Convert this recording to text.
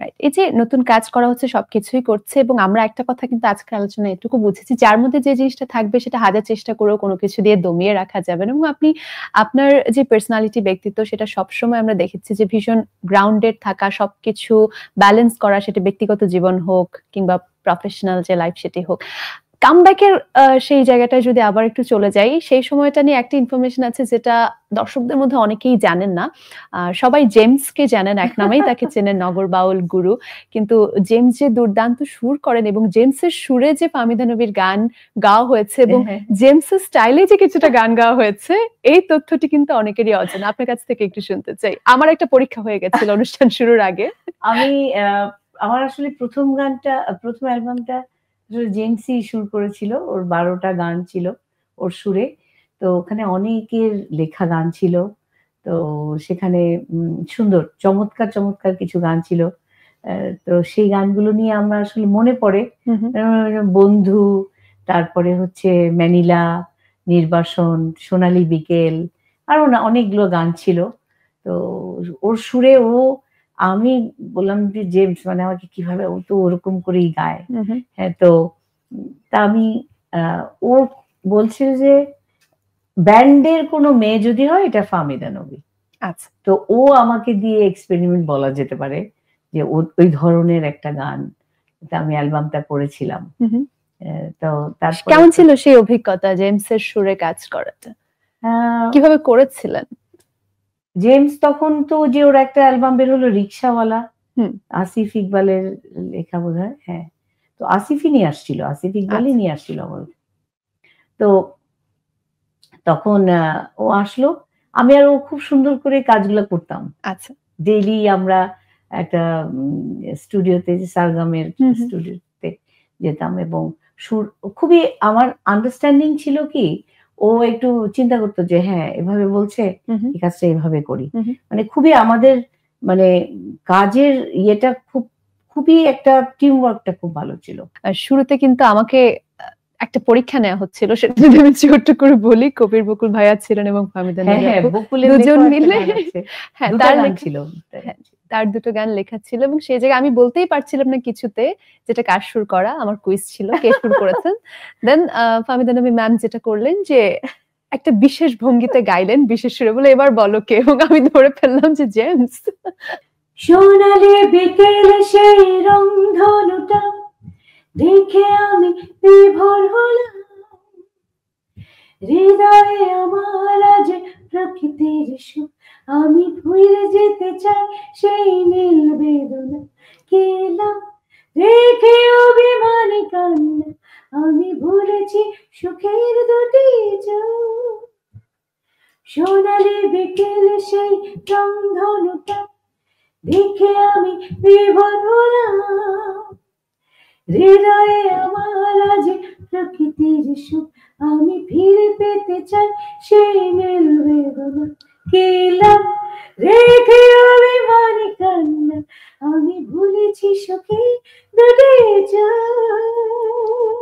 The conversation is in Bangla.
রাইট। এই যে নতুন কাজ করা হচ্ছে সবকিছুই করছে এবং আমরা একটা কথা কিন্তু আজকের আলোচনায় এটুকু বুঝেছি যার মধ্যে যে জিনিসটা থাকবে সেটা হাজার চেষ্টা করেও কোনো কিছু দিয়ে দমিয়ে রাখা যাবে না এবং আপনি আপনার যে পার্সোনালিটি ব্যক্তিত্ব সেটা সবসময় আমরা দেখেছি যে ভীষণ গ্রাউন্ডেড থাকা, সবকিছু ব্যালেন্স করা, সেটা ব্যক্তিগত জীবন হোক কিংবা প্রফেশনাল যে লাইফ সেটি হোক। কামব্যাকের সেই জায়গাটায় যদি আবার একটু চলে যাই, সেই সময়টা নিয়ে একটা ইনফরমেশন আছে যেটা দর্শকদের মধ্যে অনেকেই জানেন না। সবাই জেমসকে জানেন, এক নামেই তাকে চেনেন নগর বাউল গুরু। কিন্তু জেমস যে দুর্দান্ত সুর করেন এবং জেমসের সুরে যে ফাহমিদা নবীর গান গাওয়া হয়েছে এবং জেমসের স্টাইলে যে কিছুটা গান গাওয়া হয়েছে, এই তথ্যটি কিন্তু অনেকেরই অজানা। আপনার কাছ থেকে একটু শুনতে চাই। আমার একটা পরীক্ষা হয়ে গেছিল অনুষ্ঠান শুরুর আগে। আমার আসলে প্রথম অ্যালবামটা জেমসই সুর করেছিল। ওর 12টা গান ছিল ওর সুরে। তো ওখানে অনেকের লেখা গান ছিল। তো সেখানে সুন্দর চমৎকার কিছু গান ছিল। তো সেই গানগুলো নিয়ে আমার আসলে মনে পড়ে বন্ধু, তারপরে হচ্ছে ম্যানিলা, নির্বাসন, সোনালী বিকেল, আরো না অনেকগুলো গান ছিল। তো ওর সুরে আমি বললাম যে জেমস মানে আমাকে কিভাবে, ও তো ওরকম করেই গায়। হ্যাঁ, তো তা আমি ও বলছে যে ব্যান্ডের কোনো মেয়ে যদি হয় এটা ফাহমিদা নবী। আচ্ছা। তো ও আমাকে দিয়ে এক্সপেরিমেন্ট বলা যেতে পারে যে ওই ধরনের একটা গান আমি অ্যালবামটা করেছিলাম। তো তারপরে কেমন ছিল সেই অভিজ্ঞতা জেমসের সুরে কাজ করাটা? কিভাবে করেছিলেন? জেমস তখন তো যে ওর একটা অ্যালবাম বের হলো রিক্সাওয়ালা, আসিফ ইকবালের লেখা বোধহয়। হ্যাঁ, তো আসিফই নিয়ে আসছিল, আসিফ ইকবালই নিয়ে আসছিল আমার। তো তখন ও আসলো, আমি আর ও খুব সুন্দর করে কাজগুলো করতাম। আচ্ছা। ডেইলি আমরা একটা স্টুডিওতে, সারগামের স্টুডিওতে যেতাম এবং সুর খুবই আমার আন্ডারস্ট্যান্ডিং ছিল কি, ও একটু চিন্তা করতো যে হ্যাঁ এভাবে বলছে, এই কাজটা এভাবে করি। মানে খুবই আমাদের মানে কাজের ইয়েটা খুবই একটা টিম ওয়ার্কটা খুব ভালো ছিল। শুরুতে কিন্তু আমাকে একটা পরীক্ষা নেওয়া হচ্ছিল, সেটা যদি আমি ছোট্ট করে বলি। কবির বকুল ভাইয়া ছিলেন এবং ফাহমিদা নবী আপু, দুজন মিলে হ্যাঁ তার দুটো গান লেখা ছিল এবং সেই জায়গায় আমি বলতেই পারছিলাম না কিছুতে যেটা কার সুর করা। আমার কুইজ ছিল কে সুর করেছেন। দেন ফাহমিদা নবী ম্যাম যেটা করলেন যে একটা বিশেষ ভঙ্গিতে গাইলেন বিশেষ সুরে, বলে এবার বলো কে, এবং আমি ধরে ফেললাম যে জেমস। সোনালি বিকেল সেই রংধনুটা দেখে আমি বিভোর হলাম, হৃদয়ে আমার আজ প্রকৃতির সুখ, আমি ভুলে যেতে চাই সেই নীল বেদনা, কেলাম রেখে অভিমানী কান্না, আমি ভুলেছি সুখের দুটি চোখ। সোনালি বিকেল সেই রংধনুটা দেখে আমি বিভোর হলাম, হৃদয়ে আমার আজ প্রকৃতির সুখ, আমি ফিরে পেতে চাই সেই নীল বেদনা, কেলাম রেখে অভিমানী কান্না, আমি ভুলেছি সুখে দুটি চোখ।